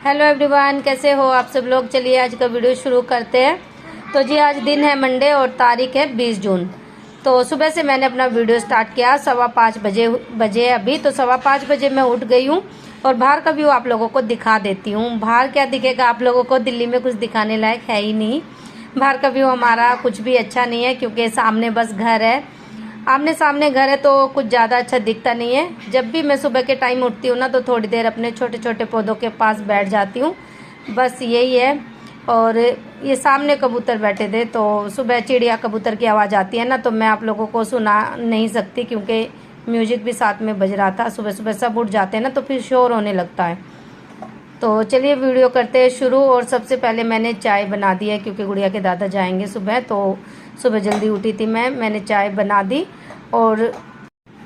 Hello everyone, कैसे हो आप सब लोग। चलिए आज का वीडियो शुरू करते हैं। तो जी आज दिन है मंडे और तारीख है 20 जून। तो सुबह से मैंने अपना वीडियो स्टार्ट किया 5:15 बजे अभी। तो 5:15 बजे मैं उठ गई हूँ और बाहर का व्यू आप लोगों को दिखा देती हूँ। बाहर क्या दिखेगा आप लोगों को, दिल्ली में कुछ दिखाने लायक है ही नहीं। बाहर का व्यू हमारा कुछ भी अच्छा नहीं है क्योंकि सामने बस घर है, आमने सामने घर है, तो कुछ ज़्यादा अच्छा दिखता नहीं है। जब भी मैं सुबह के टाइम उठती हूँ ना तो थोड़ी देर अपने छोटे छोटे पौधों के पास बैठ जाती हूँ, बस यही है। और ये सामने कबूतर बैठे थे तो सुबह चिड़िया कबूतर की आवाज़ आती है ना, तो मैं आप लोगों को सुना नहीं सकती क्योंकि म्यूजिक भी साथ में बज रहा था। सुबह सुबह सब उठ जाते हैं ना तो फिर शोर होने लगता है। तो चलिए वीडियो करते हैं शुरू। और सबसे पहले मैंने चाय बना दी है क्योंकि गुड़िया के दादा जाएंगे सुबह, तो सुबह जल्दी उठी थी मैंने चाय बना दी और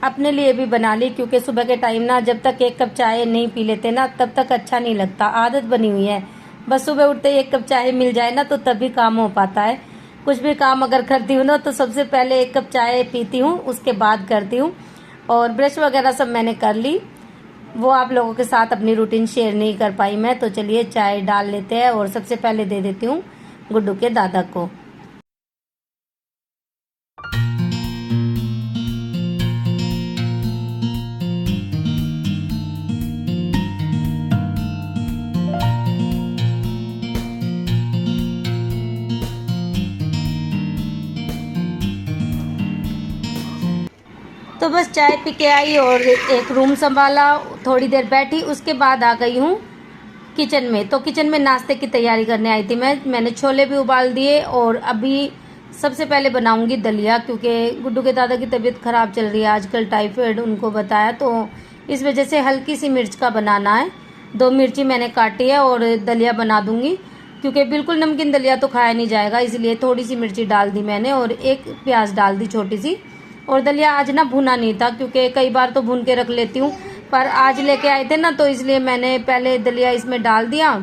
अपने लिए भी बना ली क्योंकि सुबह के टाइम ना जब तक एक कप चाय नहीं पी लेते ना तब तक अच्छा नहीं लगता। आदत बनी हुई है, बस सुबह उठते ही एक कप चाय मिल जाए ना तो तभी काम हो पाता है। कुछ भी काम अगर करती हूँ ना तो सबसे पहले एक कप चाय पीती हूँ, उसके बाद करती हूँ। और ब्रश वगैरह सब मैंने कर ली, वो आप लोगों के साथ अपनी रूटीन शेयर नहीं कर पाई मैं। तो चलिए चाय डाल लेते हैं और सबसे पहले दे देती हूँ गुड्डू के दादा को। तो बस चाय पी के आई और एक रूम संभाला, थोड़ी देर बैठी, उसके बाद आ गई हूँ किचन में। तो किचन में नाश्ते की तैयारी करने आई थी मैंने छोले भी उबाल दिए और अभी सबसे पहले बनाऊंगी दलिया क्योंकि गुड्डू के दादा की तबीयत ख़राब चल रही है आजकल, टाइफाइड उनको बताया, तो इस वजह से हल्की सी मिर्च का बनाना है। 2 मिर्ची मैंने काटी है और दलिया बना दूंगी क्योंकि बिल्कुल नमकीन दलिया तो खाया नहीं जाएगा, इसलिए थोड़ी सी मिर्ची डाल दी मैंने और एक प्याज डाल दी छोटी सी। और दलिया आज ना भुना नहीं था क्योंकि कई बार तो भून के रख लेती हूँ, पर आज लेके आए थे ना तो इसलिए मैंने पहले दलिया इसमें डाल दिया।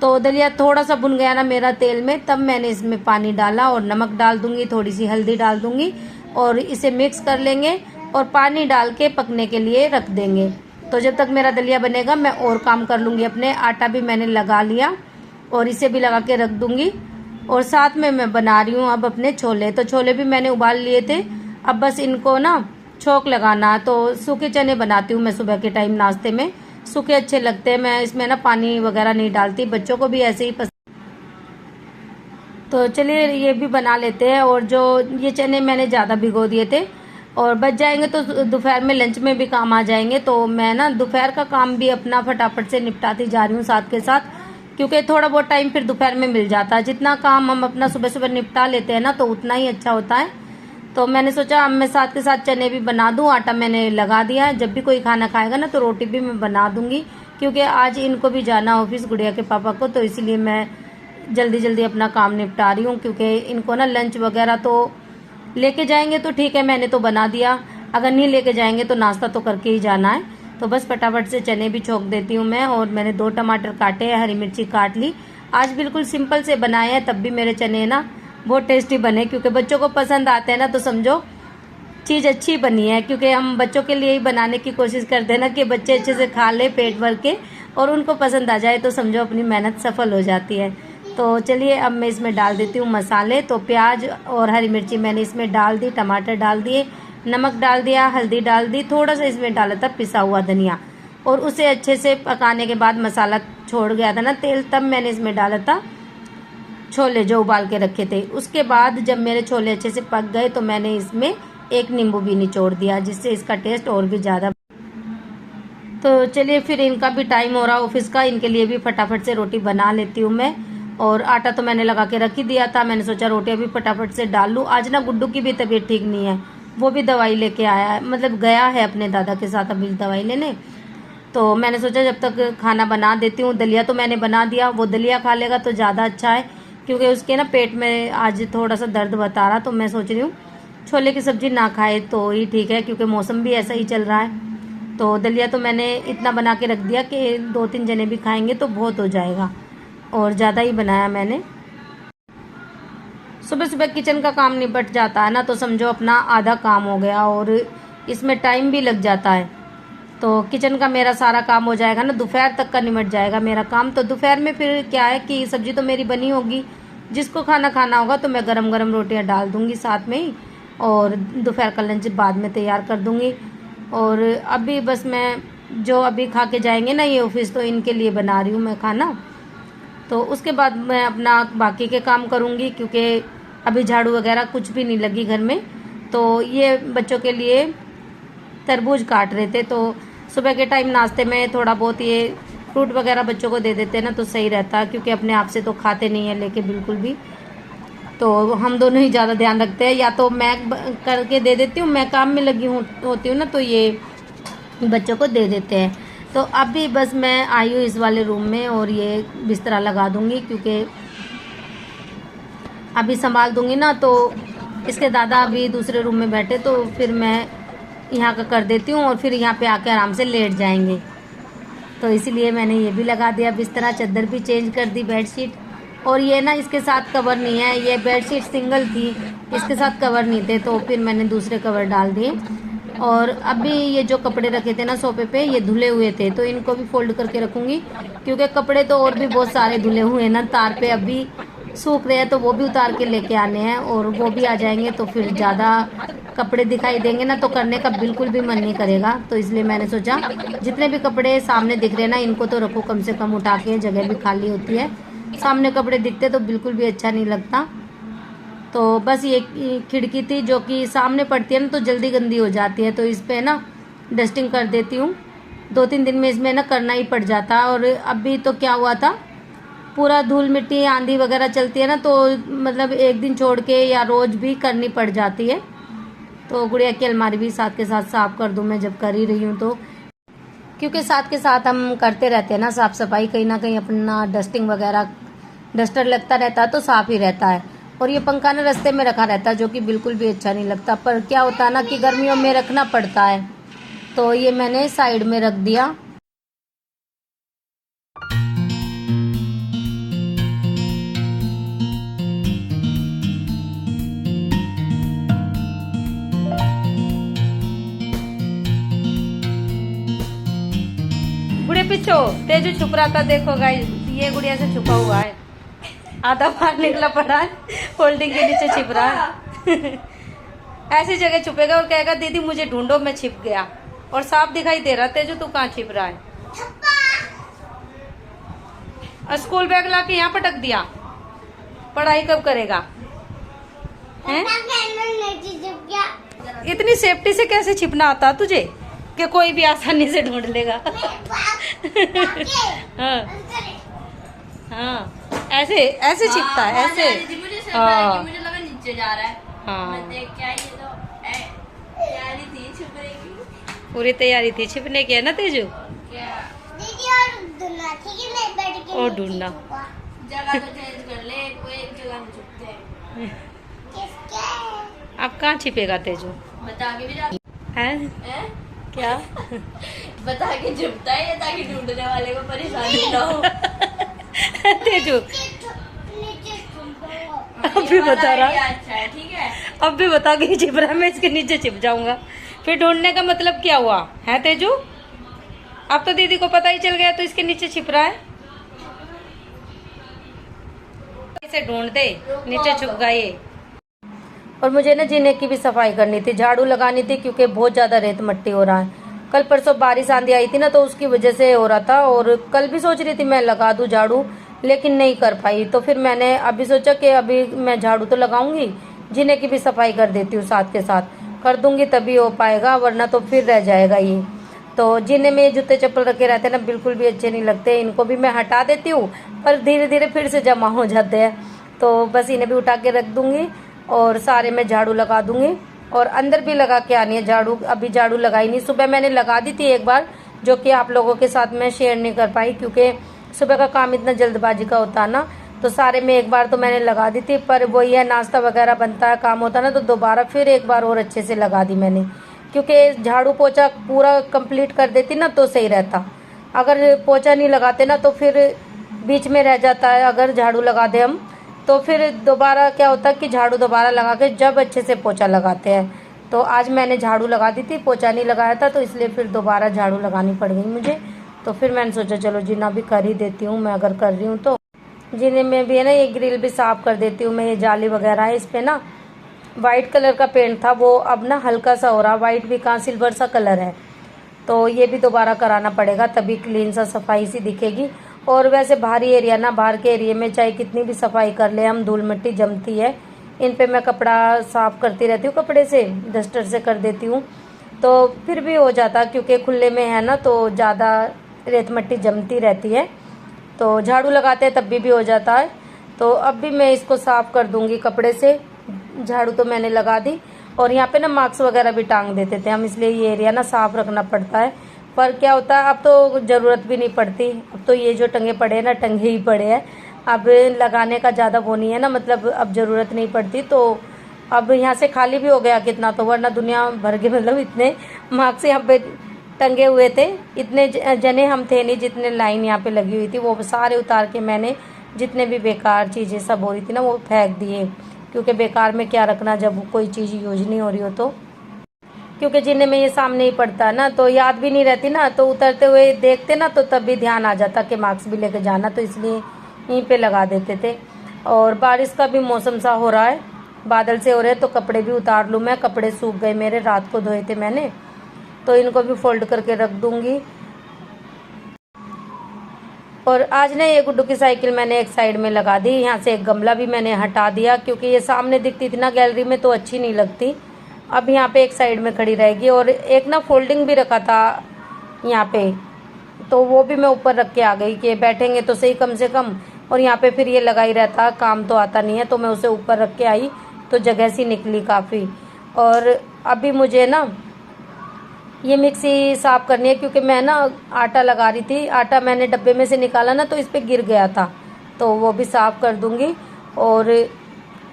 तो दलिया थोड़ा सा भुन गया ना मेरा तेल में, तब मैंने इसमें पानी डाला और नमक डाल दूंगी, थोड़ी सी हल्दी डाल दूंगी और इसे मिक्स कर लेंगे और पानी डाल के पकने के लिए रख देंगे। तो जब तक मेरा दलिया बनेगा मैं और काम कर लूँगी अपने। आटा भी मैंने लगा लिया और इसे भी लगा के रख दूंगी। और साथ में मैं बना रही हूँ अब अपने छोले। तो छोले भी मैंने उबाल लिए थे, अब बस इनको ना छोंक लगाना। तो सूखे चने बनाती हूँ मैं सुबह के टाइम नाश्ते में, सूखे अच्छे लगते हैं, मैं इसमें ना पानी वगैरह नहीं डालती, बच्चों को भी ऐसे ही पसंद। तो चलिए ये भी बना लेते हैं। और जो ये चने मैंने ज़्यादा भिगो दिए थे और बच जाएंगे तो दोपहर में लंच में भी काम आ जाएंगे। तो मैं ना दोपहर का काम भी अपना फटाफट से निपटाती जा रही हूँ साथ के साथ, क्योंकि थोड़ा बहुत टाइम फिर दोपहर में मिल जाता है। जितना काम हम अपना सुबह सुबह निपटा लेते हैं ना तो उतना ही अच्छा होता है। तो मैंने सोचा अब मैं साथ के साथ चने भी बना दूं, आटा मैंने लगा दिया है। जब भी कोई खाना खाएगा ना तो रोटी भी मैं बना दूंगी क्योंकि आज इनको भी जाना ऑफिस गुड़िया के पापा को, तो इसलिए मैं जल्दी जल्दी अपना काम निपटा रही हूँ क्योंकि इनको ना लंच वगैरह तो लेके जाएंगे तो ठीक है, मैंने तो बना दिया, अगर नहीं लेके जाएंगे तो नाश्ता तो करके ही जाना है। तो बस फटाफट से चने भी छोंक देती हूँ मैं। और मैंने 2 टमाटर काटे हैं, हरी मिर्ची काट ली। आज बिल्कुल सिंपल से बनाए हैं, तब भी मेरे चने ना बहुत टेस्टी बने क्योंकि बच्चों को पसंद आते हैं ना, तो समझो चीज़ अच्छी बनी है। क्योंकि हम बच्चों के लिए ही बनाने की कोशिश करते हैं ना कि बच्चे अच्छे से खा ले पेट भर के और उनको पसंद आ जाए, तो समझो अपनी मेहनत सफल हो जाती है। तो चलिए अब मैं इसमें डाल देती हूँ मसाले। तो प्याज और हरी मिर्ची मैंने इसमें डाल दी, टमाटर डाल दिए, नमक डाल दिया, हल्दी डाल दी, थोड़ा सा इसमें डाला था पिसा हुआ धनिया और उसे अच्छे से पकाने के बाद मसाला छोड़ गया था ना तेल, तब मैंने इसमें डाला था छोले जो उबाल के रखे थे। उसके बाद जब मेरे छोले अच्छे से पक गए तो मैंने इसमें एक नींबू भी निचोड़ दिया जिससे इसका टेस्ट और भी ज़्यादा। तो चलिए फिर इनका भी टाइम हो रहा ऑफिस का, इनके लिए भी फटाफट से रोटी बना लेती हूँ मैं। और आटा तो मैंने लगा के रख ही दिया था, मैंने सोचा रोटियाँ भी फटाफट से डाल लूँ। आज ना गुड्डू की भी तबीयत ठीक नहीं है, वो भी दवाई लेके आया है, मतलब गया है अपने दादा के साथ अभी दवाई लेने। तो मैंने सोचा जब तक खाना बना देती हूँ। दलिया तो मैंने बना दिया, वो दलिया खा लेगा तो ज़्यादा अच्छा है क्योंकि उसके ना पेट में आज थोड़ा सा दर्द बता रहा। तो मैं सोच रही हूँ छोले की सब्ज़ी ना खाए तो ही ठीक है क्योंकि मौसम भी ऐसा ही चल रहा है। तो दलिया तो मैंने इतना बना के रख दिया कि 2-3 जने भी खाएंगे तो बहुत हो जाएगा, और ज़्यादा ही बनाया मैंने। सुबह सुबह किचन का काम निपट जाता है ना तो समझो अपना आधा काम हो गया और इसमें टाइम भी लग जाता है। तो किचन का मेरा सारा काम हो जाएगा ना, दोपहर तक का निमट जाएगा मेरा काम। तो दोपहर में फिर क्या है कि सब्जी तो मेरी बनी होगी, जिसको खाना होगा तो मैं गरम गरम रोटियां डाल दूंगी साथ में ही, और दोपहर का लंच बाद में तैयार कर दूंगी। और अभी बस मैं जो अभी खा के जाएंगे ना ये ऑफिस, तो इनके लिए बना रही हूँ मैं खाना। तो उसके बाद मैं अपना बाकी के काम करूँगी, क्योंकि अभी झाड़ू वगैरह कुछ भी नहीं लगी घर में। तो ये बच्चों के लिए तरबूज काट रहे थे, तो सुबह के टाइम नाश्ते में थोड़ा बहुत ये फ्रूट वगैरह बच्चों को दे देते हैं ना, तो सही रहता है, क्योंकि अपने आप से तो खाते नहीं है लेके बिल्कुल भी। तो हम दोनों ही ज़्यादा ध्यान रखते हैं, या तो मैं करके दे देती हूँ, मैं काम में लगी होती हूँ ना, तो ये बच्चों को दे देते हैं। तो अभी बस मैं आई हूँ इस वाले रूम में, और ये बिस्तरा लगा दूँगी, क्योंकि अभी संभाल दूँगी ना, तो इसके दादा अभी दूसरे रूम में बैठे, तो फिर मैं यहाँ का कर देती हूँ, और फिर यहाँ पे आके आराम से लेट जाएंगे। तो इसीलिए मैंने ये भी लगा दिया बिस्तरा, चादर भी चेंज कर दी, बेडशीट। और ये ना इसके साथ कवर नहीं है, ये बेडशीट सिंगल थी, इसके साथ कवर नहीं थे, तो फिर मैंने दूसरे कवर डाल दिए। और अभी ये जो कपड़े रखे थे ना सोफे पे, ये धुले हुए थे, तो इनको भी फोल्ड करके रखूँगी, क्योंकि कपड़े तो और भी बहुत सारे धुले हुए हैं ना, तार पे अभी सूख रहे हैं, तो वो भी उतार के लेके आने हैं, और वो भी आ जाएंगे तो फिर ज़्यादा कपड़े दिखाई देंगे ना, तो करने का बिल्कुल भी मन नहीं करेगा। तो इसलिए मैंने सोचा जितने भी कपड़े सामने दिख रहे हैं ना, इनको तो रखो कम से कम उठा के, जगह भी खाली होती है। सामने कपड़े दिखते तो बिल्कुल भी अच्छा नहीं लगता। तो बस ये खिड़की थी जो कि सामने पड़ती है ना, तो जल्दी गंदी हो जाती है, तो इस पर ना डस्टिंग कर देती हूँ। 2-3 दिन में इसमें ना करना ही पड़ जाता है। और अभी तो क्या हुआ था, पूरा धूल मिट्टी आंधी वगैरह चलती है ना, तो मतलब एक दिन छोड़ के या रोज़ भी करनी पड़ जाती है। तो गुड़िया की अलमारी भी साथ के साथ साफ़ कर दूँ मैं जब कर ही रही हूँ तो, क्योंकि साथ के साथ हम करते रहते हैं ना साफ़ सफाई, कहीं ना कहीं अपना डस्टिंग वगैरह, डस्टर लगता रहता है तो साफ़ ही रहता है। और ये पंखा ना रास्ते में रखा रहता है, जो कि बिल्कुल भी अच्छा नहीं लगता, पर क्या होता है ना कि गर्मियों में रखना पड़ता है, तो ये मैंने साइड में रख दिया। गुड़िया पीछो, तेजू छुप रहा था, देखो गाइस, ये गुड़िया से छुपा हुआ है, आधा बाहर निकला पड़ा है, होल्डिंग के नीचे छिप रहा है। ऐसी जगह छुपेगा और कहेगा दीदी मुझे ढूंढो, मैं छिप गया, और साफ दिखाई दे रहा, तेजू तू कहाँ छिप रहा है। और स्कूल बैग ला के यहाँ पटक दिया, पढ़ाई कब करेगा हैं? इतनी सेफ्टी से कैसे छिपना आता तुझे कि कोई भी आसानी से ढूंढ लेगा। हाँ हाँ, ऐसे ऐसे छिपता है, ऐसे। हाँ मुझे लगा नीचे जा रहा है। हाँ, मैं देख क्या, ये तो तैयारी थी छुपने की। पूरी तैयारी थी छिपने की, है ना तेजू? क्या दीदी और ढूंढना, ठीक है मैं बैठ के और ढूंढना, जगह तो चेंज कर ले, कोई एक जगह में छुपते हैं। किसके अब कहाँ छिपेगा तेजू? बता के भी जा है हैं? क्या? बता के छुपता है ये, ताकि ढूंढने वाले को परेशानी ना हो। तेजू नीचे छुपाओ। अब भी बता रहा, अच्छा है, ठीक है। अब भी बता के छिप रहा है, मैं इसके नीचे छिप जाऊंगा, फिर ढूंढने का मतलब क्या हुआ है तेजू? अब तो दीदी को पता ही चल गया, तो इसके नीचे छिप रहा है। इसे ढूंढ दे, नीचे छुप गया ये। और मुझे ना जीने की भी सफाई करनी थी, झाड़ू लगानी थी, क्योंकि बहुत ज्यादा रेत मट्टी हो रहा है। कल परसों बारिश आंधी आई थी ना, तो उसकी वजह से हो रहा था। और कल भी सोच रही थी मैं लगा दूं झाड़ू, लेकिन नहीं कर पाई। तो फिर मैंने अभी सोचा कि अभी मैं झाड़ू तो लगाऊंगी, जीने की भी सफाई कर देती हूँ, साथ के साथ कर दूंगी तभी हो पाएगा, वरना तो फिर रह जाएगा ये। तो जीने में जूते चप्पल रखे रहते हैं ना, बिल्कुल भी अच्छे नहीं लगते, इनको भी मैं हटा देती हूँ, पर धीरे धीरे फिर से जमा हो जाते हैं। तो बस इन्हें भी उठा के रख दूंगी, और सारे में झाड़ू लगा दूंगी, और अंदर भी लगा के आनी है झाड़ू। अभी झाड़ू लगाई नहीं, सुबह मैंने लगा दी थी एक बार, जो कि आप लोगों के साथ मैं शेयर नहीं कर पाई, क्योंकि सुबह का काम इतना जल्दबाजी का होता है ना, तो सारे में एक बार तो मैंने लगा दी थी। पर वही है, नाश्ता वगैरह बनता है, काम होता है ना, तो दोबारा फिर एक बार और अच्छे से लगा दी मैंने, क्योंकि झाड़ू पोछा पूरा कंप्लीट कर देती ना तो सही रहता। अगर पोछा नहीं लगाते ना तो फिर बीच में रह जाता है। अगर झाड़ू लगा दे हम, तो फिर दोबारा क्या होता है कि झाड़ू दोबारा लगा के जब अच्छे से पोछा लगाते हैं तो आज मैंने झाड़ू लगा दी थी, पोछा नहीं लगाया था, तो इसलिए फिर दोबारा झाड़ू लगानी पड़ गई मुझे। तो फिर मैंने सोचा चलो जिन्ना भी कर ही देती हूँ मैं, अगर कर रही हूँ तो जिन्हें में भी है ना ये ग्रिल भी साफ़ कर देती हूँ मैं। ये जाली वगैरह है, इस पर ना वाइट कलर का पेंट था, वो अब ना हल्का सा हो रहा, वाइट भी कहाँ सिल्वर सा कलर है, तो ये भी दोबारा कराना पड़ेगा, तभी क्लीन सा सफाई सी दिखेगी। और वैसे बाहरी एरिया ना, बाहर के एरिया में चाहे कितनी भी सफाई कर ले हम, धूल मिट्टी जमती है। इन पे मैं कपड़ा साफ करती रहती हूँ, कपड़े से डस्टर से कर देती हूँ, तो फिर भी हो जाता, क्योंकि खुले में है ना तो ज़्यादा रेत मिट्टी जमती रहती है। तो झाड़ू लगाते हैं तब भी हो जाता है। तो अब भी मैं इसको साफ कर दूंगी कपड़े से। झाड़ू तो मैंने लगा दी, और यहाँ पे ना मास्क वगैरह भी टांग देते थे हम, इसलिए ये एरिया ना साफ रखना पड़ता है। पर क्या होता है अब तो ज़रूरत भी नहीं पड़ती, अब तो ये जो टंगे पड़े हैं ना, टंगे ही पड़े हैं, अब लगाने का ज़्यादा वो नहीं है ना, मतलब अब ज़रूरत नहीं पड़ती। तो अब यहाँ से खाली भी हो गया कितना, तो वरना दुनिया भर के मतलब इतने मार्क्स यहाँ पे टंगे हुए थे, इतने जने हम थे नहीं जितने लाइन यहाँ पे लगी हुई थी, वो सारे उतार के मैंने जितने भी बेकार चीज़ें सब हो रही थी ना वो फेंक दिए, क्योंकि बेकार में क्या रखना जब कोई चीज़ यूज नहीं हो रही हो तो। क्योंकि जिन्हें में ये सामने ही पड़ता है ना, तो याद भी नहीं रहती ना, तो उतरते हुए देखते ना तो तब भी ध्यान आ जाता कि मार्क्स भी लेके जाना, तो इसलिए यहीं पे लगा देते थे। और बारिश का भी मौसम सा हो रहा है, बादल से हो रहे हैं, तो कपड़े भी उतार लूँ मैं। कपड़े सूख गए मेरे, रात को धोए थे मैंने, तो इनको भी फोल्ड करके रख दूंगी। और आज ना ये गुड्डू की साइकिल मैंने एक साइड में लगा दी, यहाँ से एक गमला भी मैंने हटा दिया, क्योंकि ये सामने दिखती थी ना गैलरी में तो अच्छी नहीं लगती। अब यहाँ पे एक साइड में खड़ी रहेगी। और एक ना फोल्डिंग भी रखा था यहाँ पे, तो वो भी मैं ऊपर रख के आ गई कि बैठेंगे तो सही कम से कम, और यहाँ पे फिर ये लगा ही रहता, काम तो आता नहीं है, तो मैं उसे ऊपर रख के आई, तो जगह सी निकली काफ़ी। और अभी मुझे ना ये मिक्सी साफ़ करनी है, क्योंकि मैं ना आटा लगा रही थी, आटा मैंने डब्बे में से निकाला ना तो इस पर गिर गया था, तो वो भी साफ़ कर दूंगी और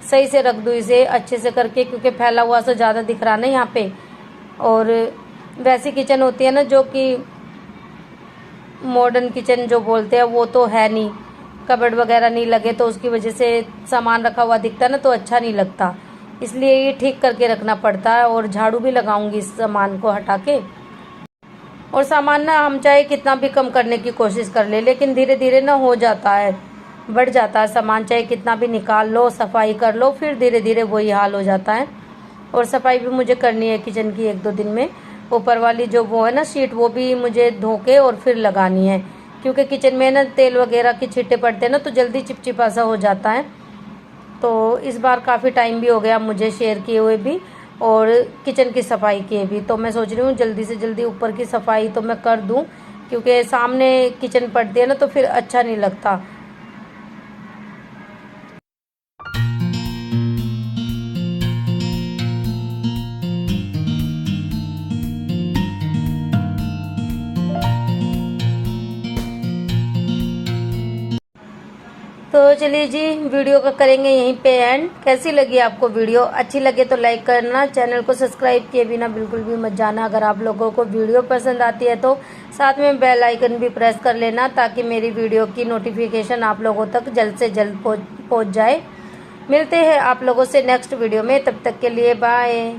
सही से रख दूँ इसे अच्छे से करके, क्योंकि फैला हुआ सा ज़्यादा दिख रहा ना यहाँ पे। और वैसी किचन होती है ना जो कि मॉडर्न किचन जो बोलते हैं, वो तो है नहीं, कबर्ड वगैरह नहीं लगे, तो उसकी वजह से सामान रखा हुआ दिखता है ना तो अच्छा नहीं लगता, इसलिए ये ठीक करके रखना पड़ता है। और झाड़ू भी लगाऊंगी इस सामान को हटा के। और सामान ना हम चाहे कितना भी कम करने की कोशिश कर ले, लेकिन धीरे धीरे ना हो जाता है, बढ़ जाता है सामान, चाहे कितना भी निकाल लो, सफाई कर लो, फिर धीरे धीरे वही हाल हो जाता है। और सफाई भी मुझे करनी है किचन की 1-2 दिन में। ऊपर वाली जो वो है ना शीट, वो भी मुझे धो के और फिर लगानी है, क्योंकि किचन में ना तेल वगैरह के छिट्टे पड़ते हैं ना, तो जल्दी चिपचिपा सा हो जाता है। तो इस बार काफ़ी टाइम भी हो गया मुझे शेयर किए हुए भी, और किचन की सफाई किए भी, तो मैं सोच रही हूँ जल्दी से जल्दी ऊपर की सफाई तो मैं कर दूँ, क्योंकि सामने किचन पड़ती है ना तो फिर अच्छा नहीं लगता। तो चलिए जी, वीडियो का करेंगे यहीं पे एंड। कैसी लगी आपको वीडियो? अच्छी लगे तो लाइक करना, चैनल को सब्सक्राइब किए बिना बिल्कुल भी मत जाना। अगर आप लोगों को वीडियो पसंद आती है तो साथ में बेल आइकन भी प्रेस कर लेना, ताकि मेरी वीडियो की नोटिफिकेशन आप लोगों तक जल्द से जल्द पहुंच जाए। मिलते हैं आप लोगों से नेक्स्ट वीडियो में, तब तक के लिए बाय।